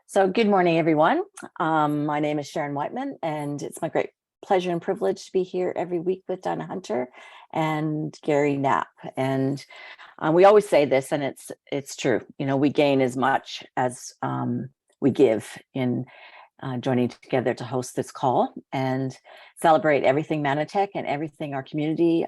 So good morning, everyone. My name is Sharon Whiteman, and it's my great pleasure and privilege to be here every week with Donna Hunter and Gary Knapp. And we always say this, and it's true. You know, we gain as much as we give in joining together to host this call and celebrate everything Mannatech and everything our community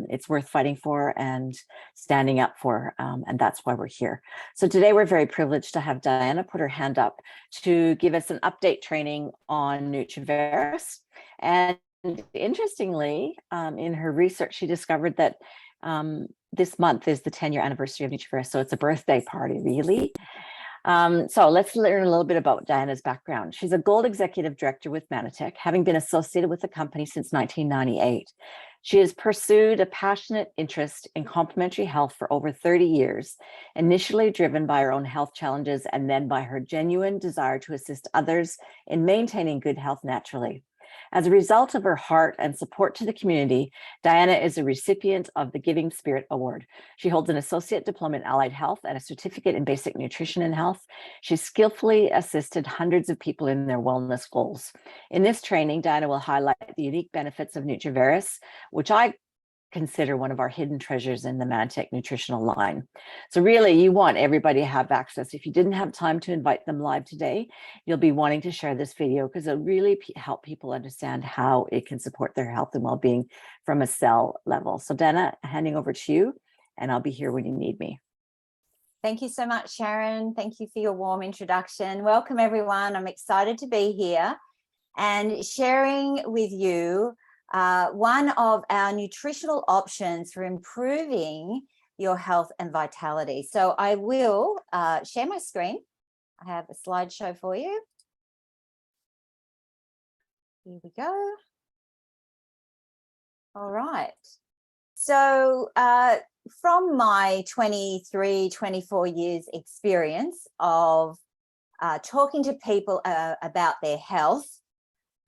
it's worth fighting for and standing up for, and that's why we're here. So today we're very privileged to have Diana put her hand up to give us an update training on NutriVerus. And interestingly, in her research, she discovered that this month is the 10-year anniversary of NutriVerus, so it's a birthday party, really. So let's learn a little bit about Diana's background. She's a Gold Executive Director with Mannatech, having been associated with the company since 1998. She has pursued a passionate interest in complementary health for over 30 years, initially driven by her own health challenges and then by her genuine desire to assist others in maintaining good health naturally. As a result of her heart and support to the community, Diana is a recipient of the Giving Spirit Award. She holds an associate diploma in allied health and a certificate in basic nutrition and health. She's skillfully assisted hundreds of people in their wellness goals. In this training, Diana will highlight the unique benefits of NutriVerus, which I consider one of our hidden treasures in the Mannatech nutritional line. So really, you want everybody to have access. If you didn't have time to invite them live today, you'll be wanting to share this video because it'll really help people understand how it can support their health and well-being from a cell level. So Dana, handing over to you, and I'll be here when you need me. Thank you so much, Sharon. Thank you for your warm introduction. Welcome, everyone. I'm excited to be here and sharing with you one of our nutritional options for improving your health and vitality. So I will share my screen. I have a slideshow for you. Here we go. All right. So from my 23, 24 years experience of talking to people about their health,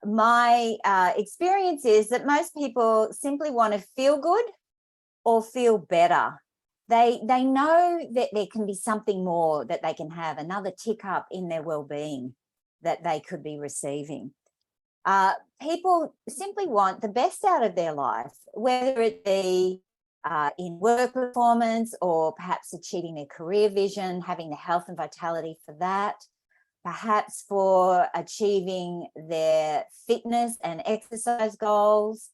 my experience is that most people simply want to feel good or feel better. They know that there can be something more that they can have, another tick up in their well-being that they could be receiving. People simply want the best out of their life, whether it be in work performance or perhaps achieving their career vision, having the health and vitality for that, perhaps for achieving their fitness and exercise goals,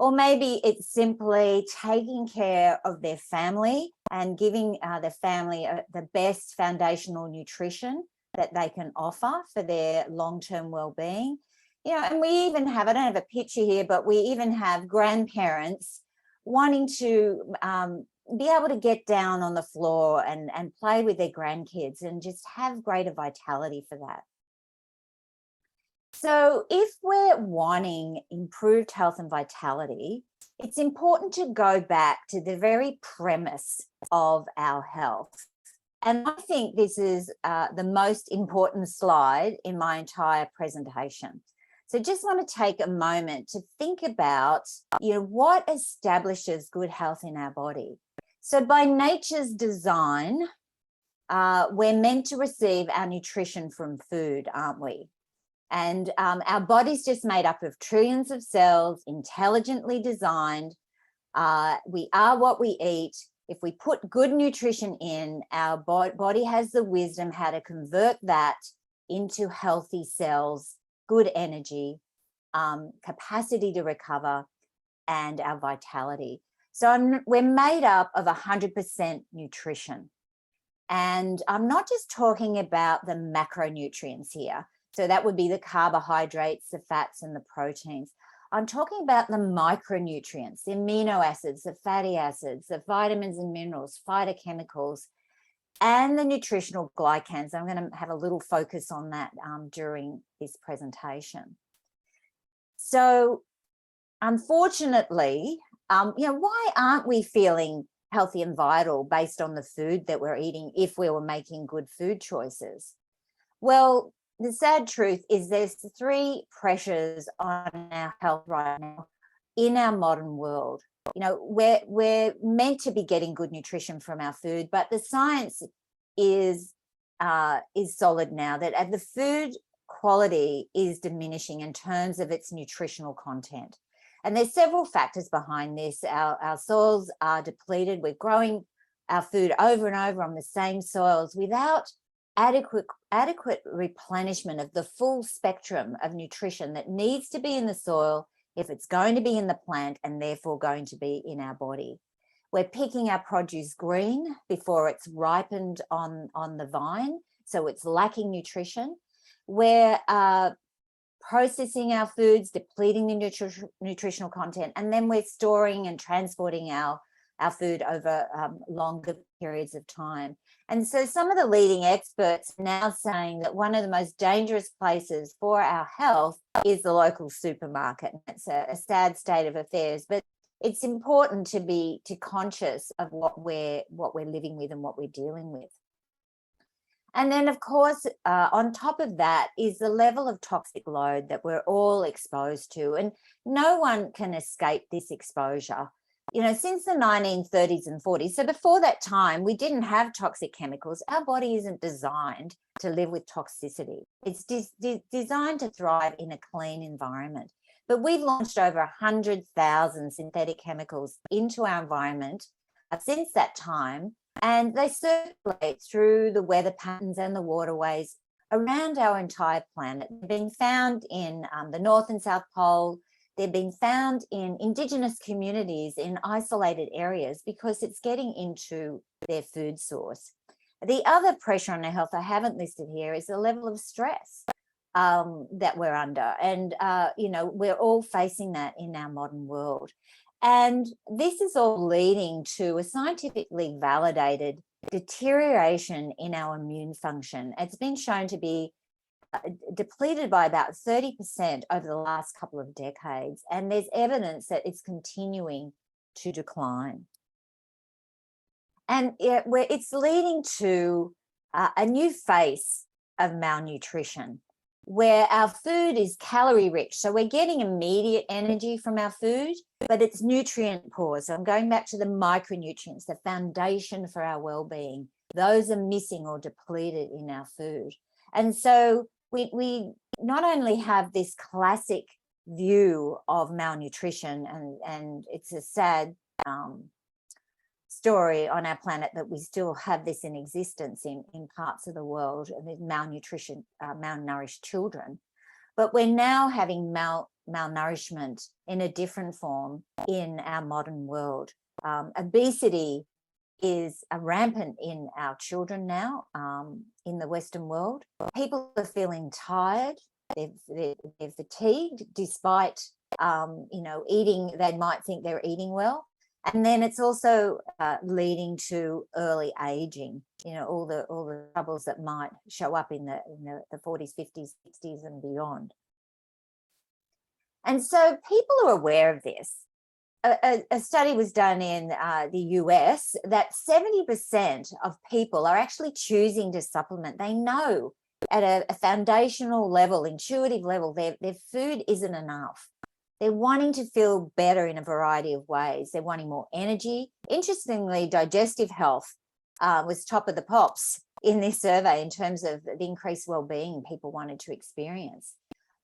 or maybe it's simply taking care of their family and giving their family the best foundational nutrition that they can offer for their long-term well-being. You know, and we even have, I don't have a picture here, but we even have grandparents wanting to be able to get down on the floor and play with their grandkids and just have greater vitality for that. So if we're wanting improved health and vitality, it's important to go back to the very premise of our health. And I think this is the most important slide in my entire presentation. So just want to take a moment to think about, you know, what establishes good health in our body. So by nature's design, we're meant to receive our nutrition from food, aren't we? And our body's just made up of trillions of cells, intelligently designed. We are what we eat. If we put good nutrition in, our body has the wisdom how to convert that into healthy cells, good energy, capacity to recover, and our vitality. So we're made up of 100% nutrition. And I'm not just talking about the macronutrients here. So that would be the carbohydrates, the fats, and the proteins. I'm talking about the micronutrients, the amino acids, the fatty acids, the vitamins and minerals, phytochemicals, and the nutritional glycans. I'm going to have a little focus on that during this presentation. So unfortunately, you know, why aren't we feeling healthy and vital based on the food that we're eating if we were making good food choices? Well, the sad truth is there's three pressures on our health right now in our modern world. You know, we're meant to be getting good nutrition from our food, but the science is is solid now, that the food quality is diminishing in terms of its nutritional content. And there's several factors behind this. Our soils are depleted. We're growing our food over and over on the same soils without adequate replenishment of the full spectrum of nutrition that needs to be in the soil if it's going to be in the plant and therefore going to be in our body. We're picking our produce green before it's ripened on the vine, so it's lacking nutrition. We're processing our foods, depleting the nutritional content, and then we're storing and transporting our food over longer periods of time. And so some of the leading experts are now saying that one of the most dangerous places for our health is the local supermarket. It's a sad state of affairs, but it's important to be conscious of what we're living with and what we're dealing with. And then, of course, on top of that is the level of toxic load that we're all exposed to, and no one can escape this exposure. You know, since the 1930s and 40s, so before that time, we didn't have toxic chemicals. Our body isn't designed to live with toxicity. It's designed to thrive in a clean environment. But we've launched over 100,000 synthetic chemicals into our environment since that time, and they circulate through the weather patterns and the waterways around our entire planet. They've been found in the North and South Pole. They've been found in Indigenous communities in isolated areas because it's getting into their food source. The other pressure on our health I haven't listed here is the level of stress that we're under. And, you know, we're all facing that in our modern world. And this is all leading to a scientifically validated deterioration in our immune function. It's been shown to be depleted by about 30% over the last couple of decades, and there's evidence that it's continuing to decline. And it's leading to a new face of malnutrition, where our food is calorie rich. So we're getting immediate energy from our food, but it's nutrient poor. So I'm going back to the micronutrients, the foundation for our well-being. Those are missing or depleted in our food. And so we not only have this classic view of malnutrition, and it's a sad story on our planet that we still have this in existence in parts of the world, and malnutrition, malnourished children, but we're now having malnourishment in a different form in our modern world. Obesity is rampant in our children now, in the Western world. People are feeling tired, they're fatigued, despite you know, eating, they might think they're eating well. And then it's also leading to early aging, you know, all the troubles that might show up in the 40s, 50s, 60s and beyond. And so people are aware of this. A study was done in the US that 70% of people are actually choosing to supplement. They know at a foundational level, intuitive level, their food isn't enough. They're wanting to feel better in a variety of ways. They're wanting more energy. Interestingly, digestive health was top of the pops in this survey in terms of the increased well-being people wanted to experience.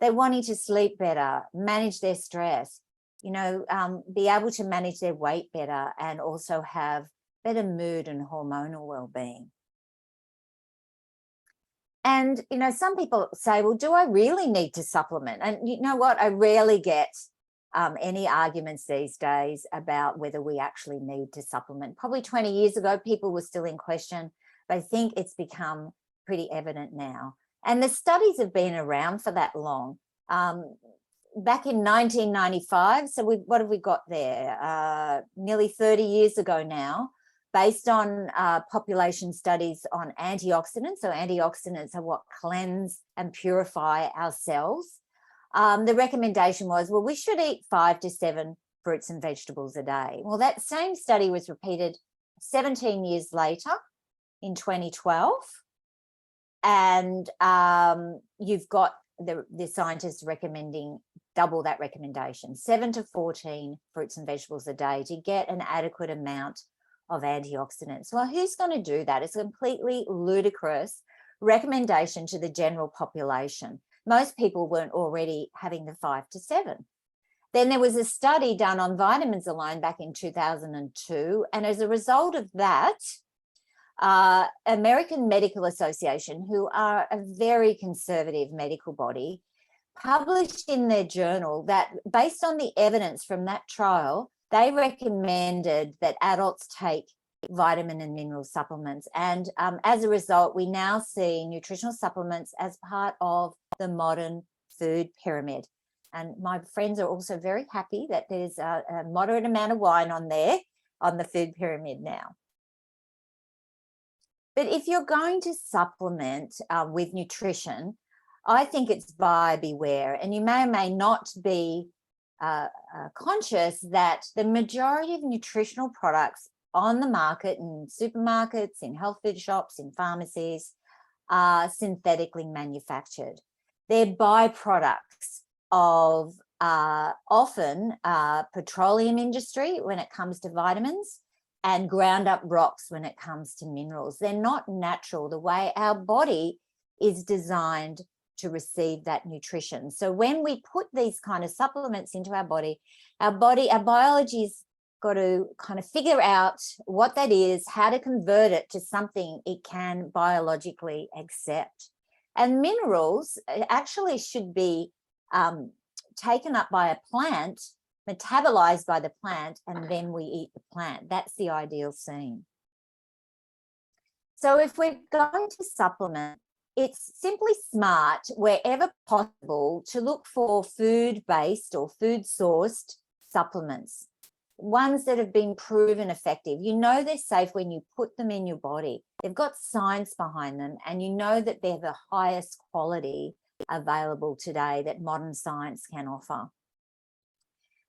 They're wanting to sleep better, manage their stress, you know, be able to manage their weight better, and also have better mood and hormonal well-being. And, you know, some people say, well, do I really need to supplement? And you know what? I rarely get any arguments these days about whether we actually need to supplement. Probably 20 years ago, people were still in question, but I think it's become pretty evident now. And the studies have been around for that long. Back in 1995, so what have we got there? Nearly 30 years ago now, based on population studies on antioxidants. So antioxidants are what cleanse and purify our cells. The recommendation was, well, we should eat 5 to 7 fruits and vegetables a day. Well, that same study was repeated 17 years later in 2012. And you've got the scientists recommending double that recommendation, 7 to 14 fruits and vegetables a day to get an adequate amount of antioxidants. Well, who's going to do that? It's completely ludicrous recommendation to the general population. Most people weren't already having the 5 to 7. Then there was a study done on vitamins alone back in 2002. And as a result of that, American Medical Association, who are a very conservative medical body, published in their journal that based on the evidence from that trial, they recommended that adults take vitamin and mineral supplements. And as a result, we now see nutritional supplements as part of the modern food pyramid. And my friends are also very happy that there's a moderate amount of wine on there on the food pyramid now. But if you're going to supplement with nutrition, I think it's buyer beware. And you may or may not be conscious that the majority of nutritional products on the market in supermarkets, in health food shops, in pharmacies are synthetically manufactured. They're byproducts of often petroleum industry when it comes to vitamins and ground up rocks when it comes to minerals. They're not natural the way our body is designed to receive that nutrition. So when we put these kind of supplements into our biology's got to kind of figure out what that is, how to convert it to something it can biologically accept. And minerals actually should be taken up by a plant, metabolized by the plant, and then we eat the plant. That's the ideal scene. So if we're going to supplement, it's simply smart, wherever possible, to look for food-based or food-sourced supplements, ones that have been proven effective. You know they're safe when you put them in your body. They've got science behind them, and you know that they're the highest quality available today that modern science can offer.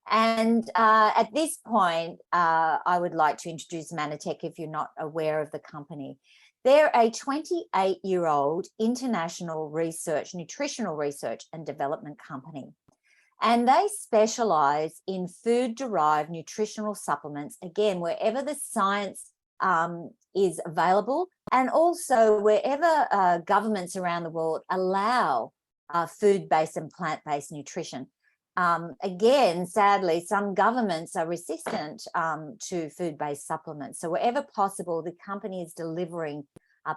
And at this point, I would like to introduce Mannatech if you're not aware of the company. They're a 28-year-old international nutritional research and development company. And they specialize in food-derived nutritional supplements, again, wherever the science is available, and also wherever governments around the world allow food-based and plant-based nutrition. Again, sadly, some governments are resistant to food-based supplements. So wherever possible, the company is delivering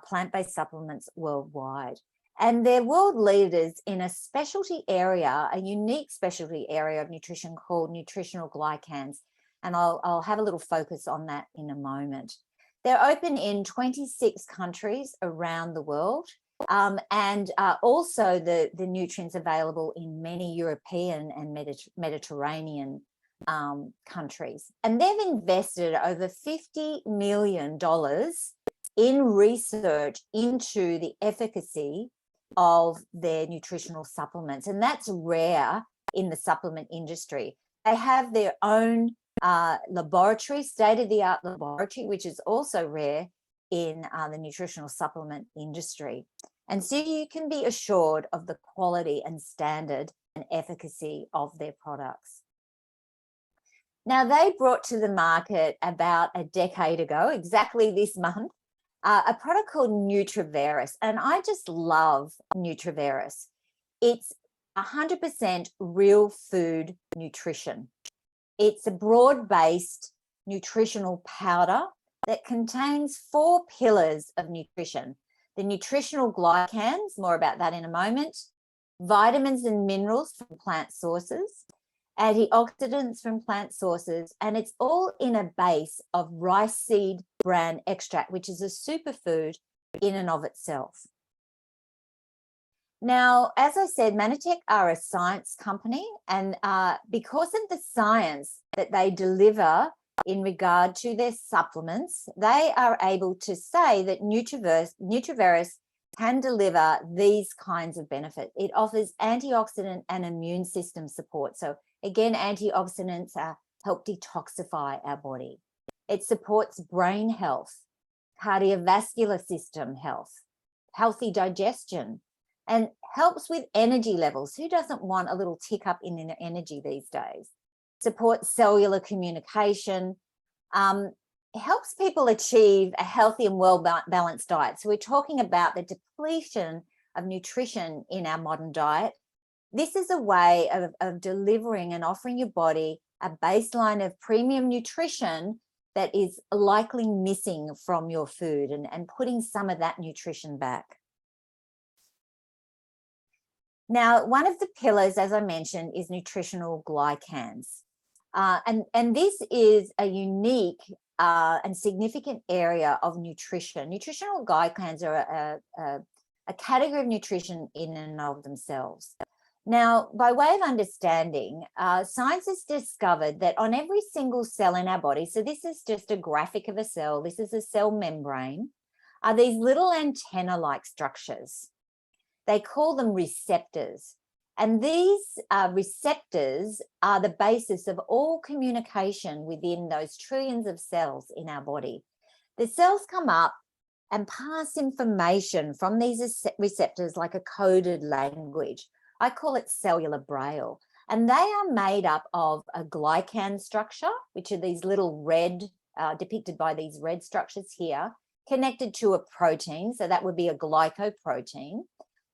plant-based supplements worldwide. And they're world leaders in a specialty area, a unique specialty area of nutrition called Nutritional Glycans. And I'll have a little focus on that in a moment. They're open in 26 countries around the world. And also the nutrients available in many European and Mediterranean countries. And they've invested over $50 million in research into the efficacy of their nutritional supplements. And that's rare in the supplement industry. They have their own laboratory, state-of-the-art laboratory, which is also rare in the nutritional supplement industry. And so you can be assured of the quality and standard and efficacy of their products. Now, they brought to the market about a decade ago, exactly this month, a product called NutriVerus. And I just love NutriVerus. It's 100% real food nutrition. It's a broad-based nutritional powder that contains 4 pillars of nutrition. The nutritional glycans, more about that in a moment, vitamins and minerals from plant sources, antioxidants from plant sources, and it's all in a base of rice seed bran extract, which is a superfood in and of itself. Now, as I said, Mannatech are a science company, and because of the science that they deliver in regard to their supplements, they are able to say that NutriVerus can deliver these kinds of benefits. It offers antioxidant and immune system support. So again, antioxidants help detoxify our body. It supports brain health, cardiovascular system health, healthy digestion, and helps with energy levels. Who doesn't want a little tick up in their energy these days? Supports cellular communication. helps people achieve a healthy and well-balanced diet. So we're talking about the depletion of nutrition in our modern diet. This is a way of delivering and offering your body a baseline of premium nutrition that is likely missing from your food, and putting some of that nutrition back. Now, one of the pillars, as I mentioned, is nutritional glycans. And this is a unique and significant area of nutrition. Nutritional glycans are a category of nutrition in and of themselves. Now, by way of understanding, science has discovered that on every single cell in our body, so this is just a graphic of a cell, this is a cell membrane, are these little antenna-like structures. They call them receptors. And these receptors are the basis of all communication within those trillions of cells in our body. The cells come up and pass information from these receptors like a coded language. I call it cellular braille. And they are made up of a glycan structure, which are these little red, depicted by these red structures here, connected to a protein. So that would be a glycoprotein,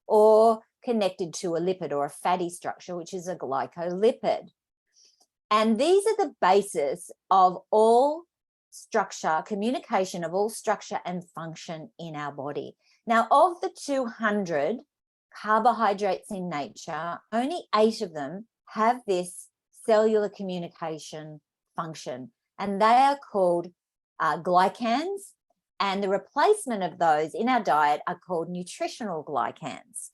or connected to a lipid or a fatty structure, which is a glycolipid. And these are the basis of all structure, communication of all structure and function in our body. Now, of the 200 carbohydrates in nature, only 8 of them have this cellular communication function, and they are called glycans, and the replacement of those in our diet are called nutritional glycans.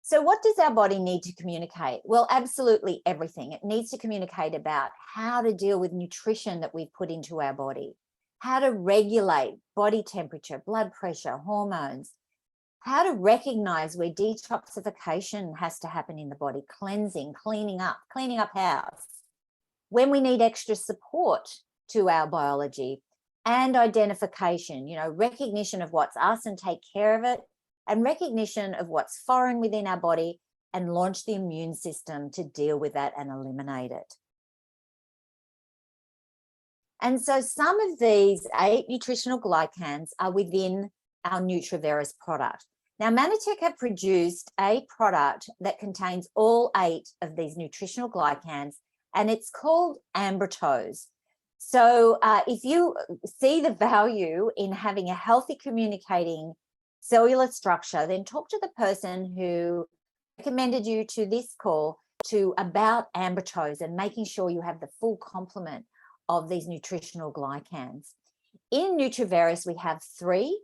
So what does our body need to communicate? Well, absolutely everything. It needs to communicate about how to deal with nutrition that we've put into our body, how to regulate body temperature, blood pressure, hormones, how to recognize where detoxification has to happen in the body, cleansing, cleaning up house, when we need extra support to our biology, and identification, recognition of what's us and take care of it, and recognition of what's foreign within our body, and launch the immune system to deal with that and eliminate it. And so some of these 8 nutritional glycans are within our NutriVerus product. Now, Mannatech have produced a product that contains all 8 of these nutritional glycans, and it's called Ambritose. So if you see the value in having a healthy communicating cellular structure, then talk to the person who recommended you to this call about Ambritose and making sure you have the full complement of these nutritional glycans. In NutriVerus, we have 3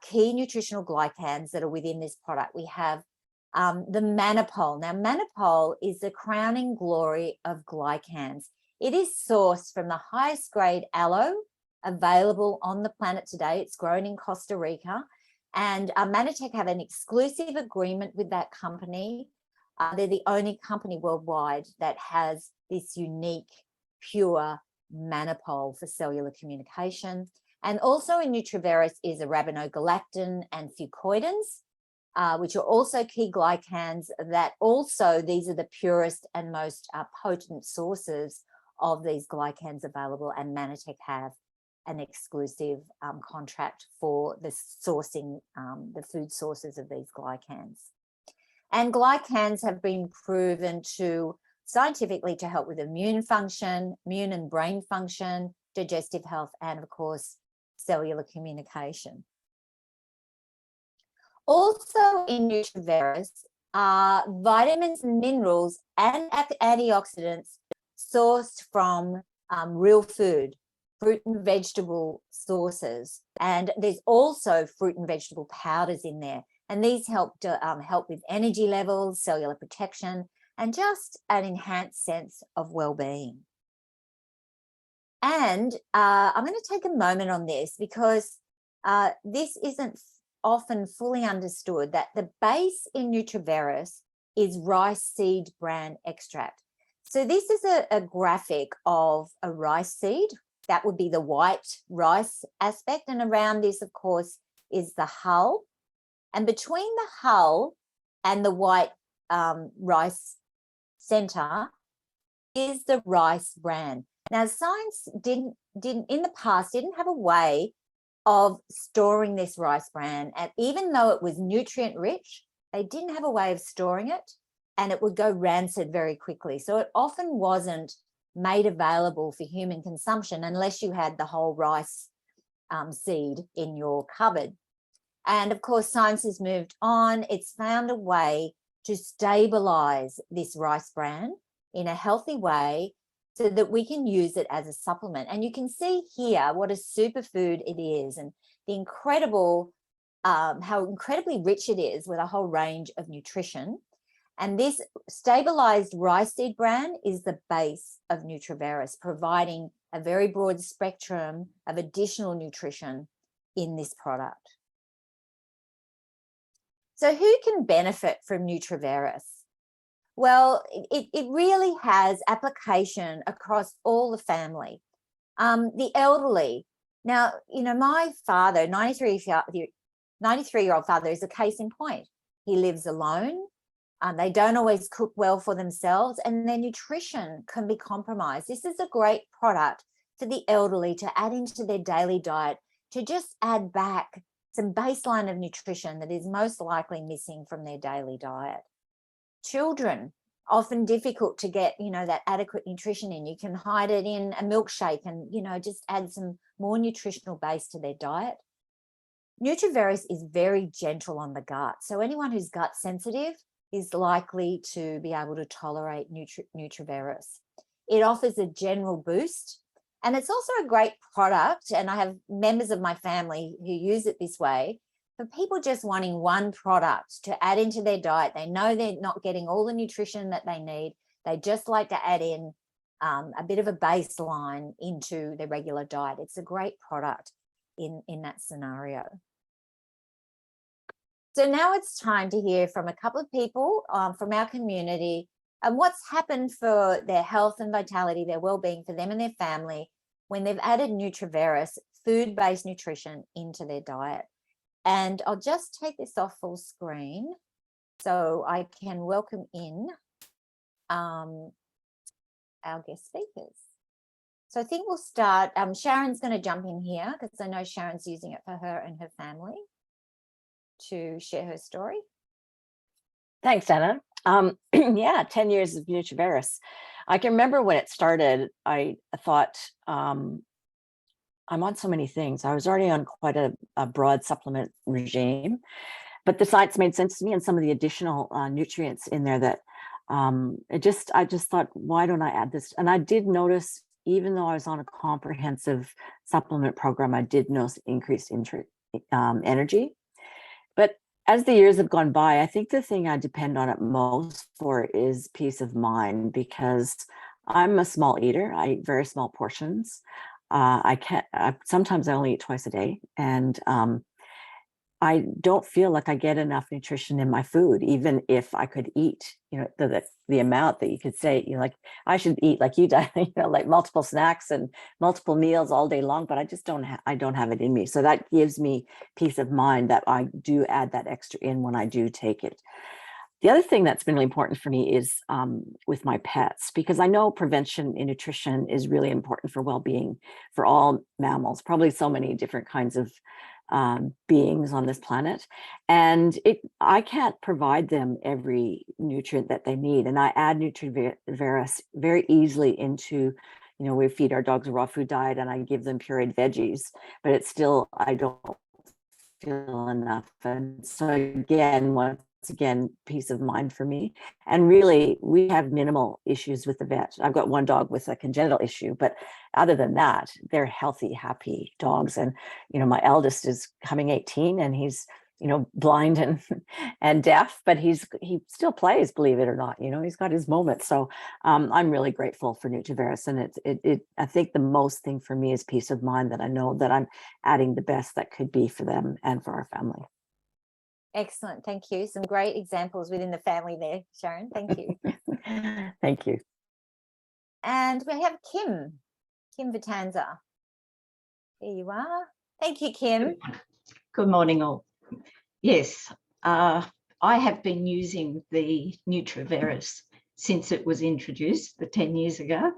key nutritional glycans that are within this product. We have the Manapol. Now, Manapol is the crowning glory of glycans. It is sourced from the highest grade aloe available on the planet today. It's grown in Costa Rica. And Mannatech have an exclusive agreement with that company. They're the only company worldwide that has this unique, pure Manapol for cellular communication. And also in NutriVerus is arabinogalactin and fucoidins, which are also key glycans that also, these are the purest and most potent sources of these glycans available, and Mannatech have an exclusive contract for the sourcing, the food sources of these glycans. And glycans have been proven to scientifically to help with immune function, immune and brain function, digestive health, and of course, cellular communication. Also in NutriVerus are vitamins and minerals and antioxidants sourced from real food, fruit and vegetable sources. And there's also fruit and vegetable powders in there. And these help to help with energy levels, cellular protection, and just an enhanced sense of well-being. And I'm going to take a moment on this because this isn't often fully understood, that the base in NutriVerus is rice seed bran extract. So this is a graphic of a rice seed. That would be the white rice aspect. And around this, of course, is the hull. And between the hull and the white rice center is the rice bran. Now, science didn't in the past didn't have a way of storing this rice bran, and even though it was nutrient rich, they didn't have a way of storing it, and it would go rancid very quickly. So it often wasn't made available for human consumption unless you had the whole rice seed in your cupboard. And of course, science has moved on. It's found a way to stabilize this rice bran in a healthy way so that we can use it as a supplement. And you can see here what a superfood it is, and the incredible, how incredibly rich it is with a whole range of nutrition. And this stabilized rice seed bran is the base of NutriVerus, providing a very broad spectrum of additional nutrition in this product. So who can benefit from NutriVerus? Well, it really has application across all the family. The elderly. Now, you know, my father, 93-year-old father, is a case in point. He lives alone. They don't always cook well for themselves, and their nutrition can be compromised. This is a great product for the elderly to add into their daily diet, to just add back some baseline of nutrition that is most likely missing from their daily diet. Children, often difficult to get, you know, that adequate nutrition in. You can hide it in a milkshake and, you know, just add some more nutritional base to their diet. NutriVerus is very gentle on the gut. So anyone who's gut sensitive is likely to be able to tolerate NutriVerus. It offers a general boost, and it's also a great product. And I have members of my family who use it this way. For people just wanting one product to add into their diet, they know they're not getting all the nutrition that they need. They just like to add in a bit of a baseline into their regular diet. It's a great product in that scenario. So now it's time to hear from a couple of people from our community and what's happened for their health and vitality, their well-being, for them and their family when they've added NutriVerus, food-based nutrition, into their diet. And I'll just take this off full screen so I can welcome in our guest speakers. So I think we'll start. Sharon's going to jump in here because I know Sharon's using it for her and her family to share her story. Thanks, Anna. Yeah, 10 years of NutriVerus. I can remember when it started, I thought, I'm on so many things. I was already on quite a broad supplement regime, but the science made sense to me, and some of the additional nutrients in there that I just thought, why don't I add this? And I did notice, even though I was on a comprehensive supplement program, I did notice increased energy. But as the years have gone by, I think the thing I depend on it most for is peace of mind, because I'm a small eater. I eat very small portions. Sometimes I only eat twice a day, and I don't feel like I get enough nutrition in my food, even if I could eat, you know, the amount that you could say, you know, like I should eat like you do, you know, like multiple snacks and multiple meals all day long, but I just don't have it in me. So that gives me peace of mind that I do add that extra in when I do take it. The other thing that's been really important for me is with my pets, because I know prevention in nutrition is really important for well-being for all mammals, probably so many different kinds of beings on this planet. And I can't provide them every nutrient that they need. And I add NutriVerus very easily into, you know, we feed our dogs a raw food diet and I give them pureed veggies, but it's still, I don't feel enough. And so once again, peace of mind for me. And really, we have minimal issues with the vet. I've got one dog with a congenital issue, but other than that, they're healthy, happy dogs. And, you know, my eldest is coming 18 and he's, you know, blind and deaf, but he still plays, believe it or not. You know, he's got his moments. So I'm really grateful for NutriVerus. And I think the most thing for me is peace of mind, that I know that I'm adding the best that could be for them and for our family. Excellent. Thank you. Some great examples within the family there, Sharon. Thank you. Thank you. And we have Kim Vitanza. Here you are. Thank you, Kim. Good morning, all. Yes, I have been using the NutriVerus since it was introduced 10 years ago.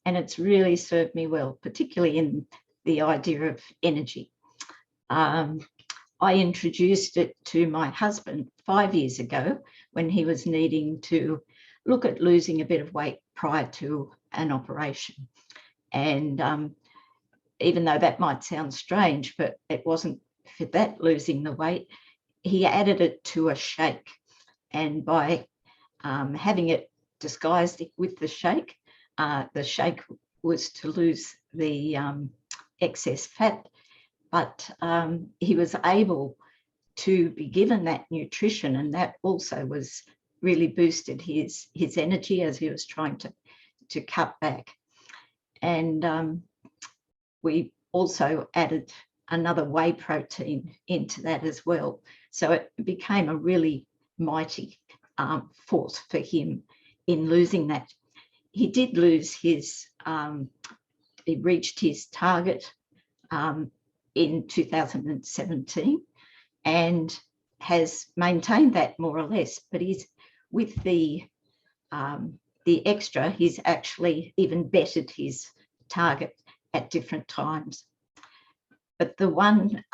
and it's really served me well, particularly in the idea of energy. I introduced it to my husband 5 years ago when he was needing to look at losing a bit of weight prior to an operation. And even though that might sound strange, but it wasn't for that losing the weight, he added it to a shake. And by having it disguised with the shake was to lose the excess fat, but he was able to be given that nutrition, and that also was really boosted his energy as he was trying to cut back. And we also added another whey protein into that as well. So it became a really mighty force for him in losing that. He did lose his, he reached his target in 2017 and has maintained that more or less, but he's with the extra, he's actually even bettered his target at different times. But the one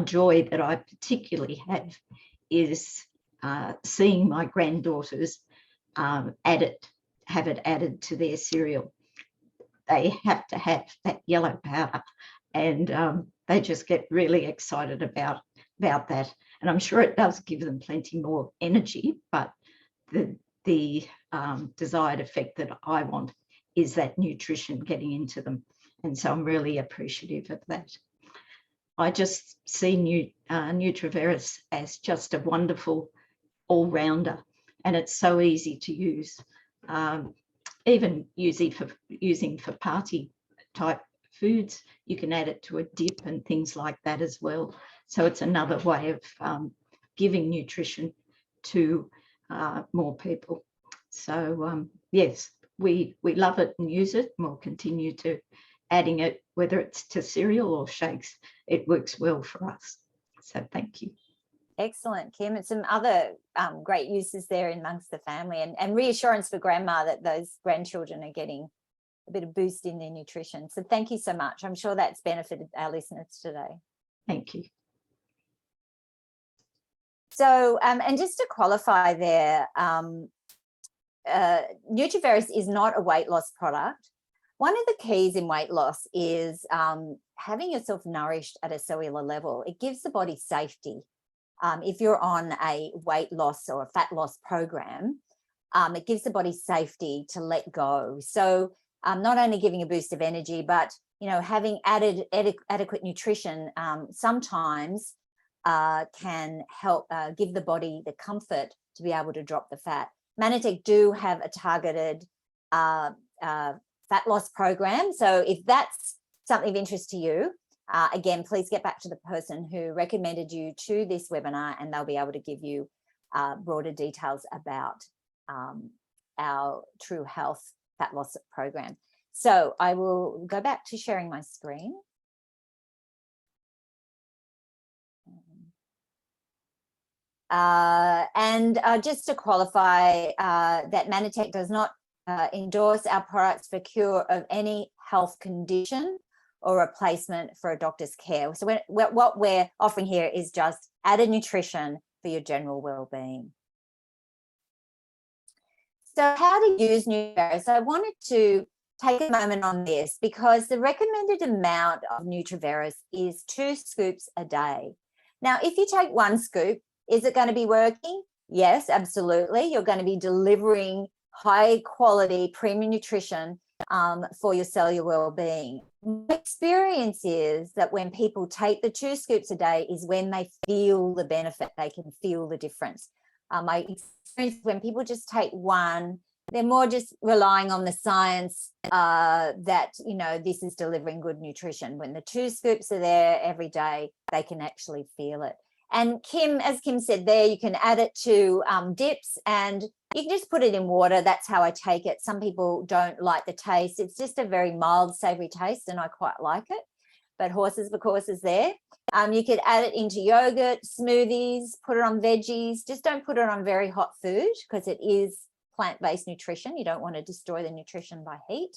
joy that I particularly have is seeing my granddaughters have it added to their cereal. They have to have that yellow powder, and they just get really excited about that. And I'm sure it does give them plenty more energy, but the desired effect that I want is that nutrition getting into them. And so I'm really appreciative of that. I just see NutriVerus as just a wonderful all-rounder, and it's so easy to use, even using for party type foods. You can add it to a dip and things like that as well. So it's another way of giving nutrition to more people. So yes, we love it and use it, and we'll continue to adding it, whether it's to cereal or shakes. It works well for us. So thank you. Excellent, Kim. And some other great uses there amongst the family, and reassurance for grandma that those grandchildren are getting a bit of boost in their nutrition. So thank you so much. I'm sure that's benefited our listeners today. Thank you. So, and just to qualify there, NutriVerus is not a weight loss product. One of the keys in weight loss is having yourself nourished at a cellular level. It gives the body safety. If you're on a weight loss or a fat loss program, it gives the body safety to let go. So not only giving a boost of energy, but having adequate nutrition sometimes can help give the body the comfort to be able to drop the fat. Mannatech do have a targeted fat loss program. So if that's something of interest to you, again, please get back to the person who recommended you to this webinar, and they'll be able to give you broader details about our True Health fat loss program. So I will go back to sharing my screen. And just to qualify that Mannatech does not endorse our products for cure of any health condition or replacement for a doctor's care. So what we're offering here is just added nutrition for your general well-being. So how to use NutriVerus? I wanted to take a moment on this because the recommended amount of NutriVerus is 2 scoops a day. Now, if you take 1 scoop, is it going to be working? Yes, absolutely. You're going to be delivering high quality premium nutrition for your cellular well-being. My experience is that when people take the 2 scoops a day is when they feel the benefit, they can feel the difference. My experience when people just take 1, they're more just relying on the science that, this is delivering good nutrition. When the 2 scoops are there every day, they can actually feel it. And Kim, as Kim said there, you can add it to dips, and you can just put it in water. That's how I take it. Some people don't like the taste. It's just a very mild, savoury taste, and I quite like it. But horses for courses there. You could add it into yogurt, smoothies, put it on veggies. Just don't put it on very hot food because it is plant-based nutrition. You don't want to destroy the nutrition by heat.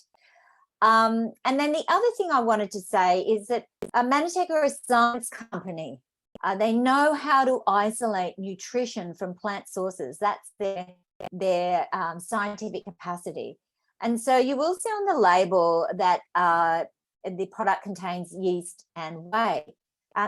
And then the other thing I wanted to say is that Mannatech are a science company. They know how to isolate nutrition from plant sources. That's their scientific capacity. And so you will see on the label that the product contains yeast and whey.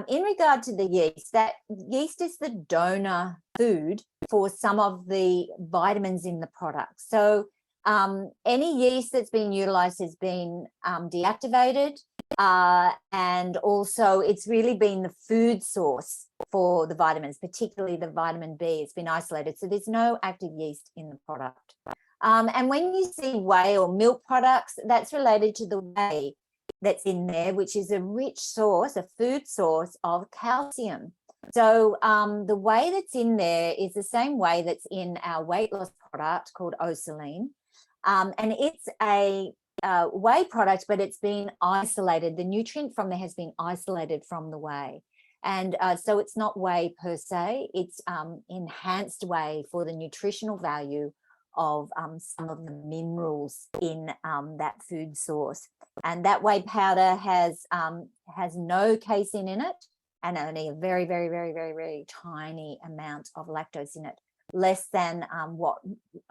In regard to the yeast, that yeast is the donor food for some of the vitamins in the product. So any yeast that's been utilized has been deactivated, and also it's really been the food source for the vitamins, particularly the vitamin B. It's been isolated, so there's no active yeast in the product. And when you see whey or milk products, that's related to the whey that's in there, which is a rich source, a food source of calcium. So the whey that's in there is the same whey that's in our weight loss product called Osaline. And it's a whey product, but it's been isolated. The nutrient from there has been isolated from the whey. And so it's not whey per se, it's enhanced whey for the nutritional value of some of the minerals in that food source. And that whey powder has no casein in it, and only a very, very, very, very, very tiny amount of lactose in it, less than what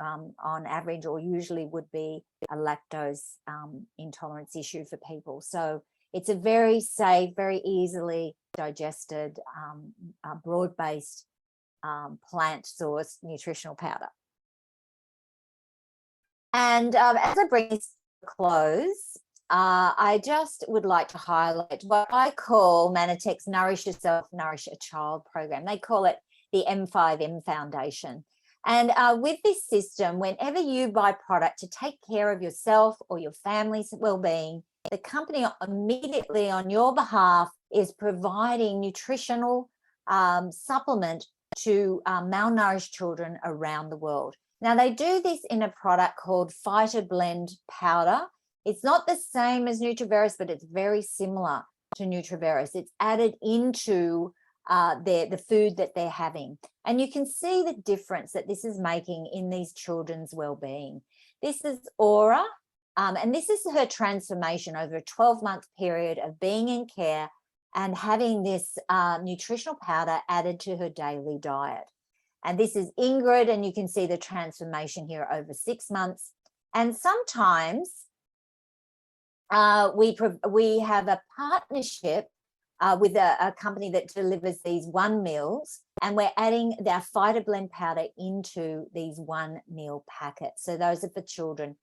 on average or usually would be a lactose intolerance issue for people. So it's a very safe, very easily digested, broad-based plant source nutritional powder. And as I bring this to a close, I just would like to highlight what I call Mannatech's Nourish Yourself, Nourish a Child program. They call it the M5M Foundation. And with this system, whenever you buy product to take care of yourself or your family's well-being, the company immediately on your behalf is providing nutritional supplement to malnourished children around the world. Now, they do this in a product called PhytoBlend powder. It's not the same as NutriVerus, but it's very similar to NutriVerus. It's added into the food that they're having. And you can see the difference that this is making in these children's well-being. This is Aura, and this is her transformation over a 12-month period of being in care and having this nutritional powder added to her daily diet. And this is Ingrid, and you can see the transformation here over 6 months. And sometimes we have a partnership with a company that delivers these 1 meals, and we're adding our PhytoBlend powder into these 1 meal packets. So those are for children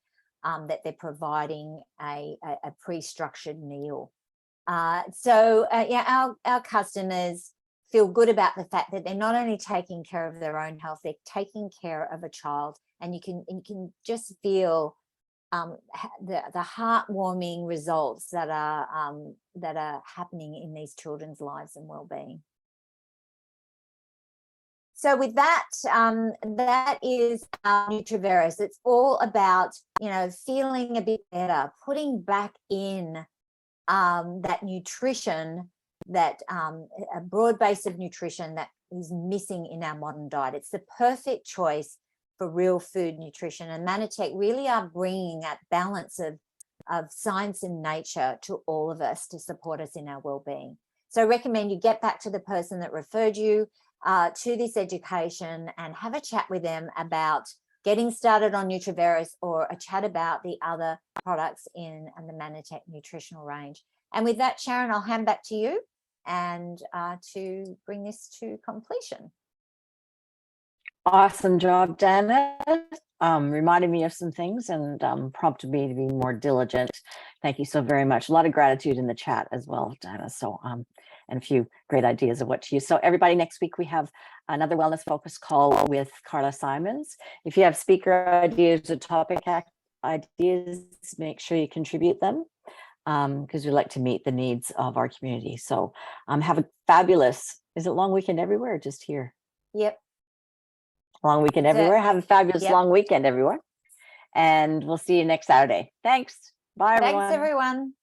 that they're providing a pre-structured meal. Yeah, our customers feel good about the fact that they're not only taking care of their own health, they're taking care of a child, and you can just feel the heartwarming results that are happening in these children's lives and well-being. So with that, that is NutriVerus. It's all about, feeling a bit better, putting back in that nutrition, that a broad base of nutrition that is missing in our modern diet. It's the perfect choice for real food nutrition, and Mannatech really are bringing that balance of science and nature to all of us to support us in our well-being. So I recommend you get back to the person that referred you to this education and have a chat with them about getting started on NutriVerus, or a chat about the other products in the Mannatech nutritional range. And with that, Sharon, I'll hand back to you and to bring this to completion. Awesome job, Dana. Reminded me of some things and prompted me to be more diligent. Thank you so very much. A lot of gratitude in the chat as well, Dana. So, and a few great ideas of what to use. So everybody, next week we have another wellness focus call with Carla Simons. If you have speaker ideas or topic ideas, make sure you contribute them, because we like to meet the needs of our community. So have a fabulous, is it long weekend everywhere or just here? Yep. Long weekend everywhere. Have a fabulous long weekend, everyone. And we'll see you next Saturday. Thanks. Bye, everyone. Thanks, everyone.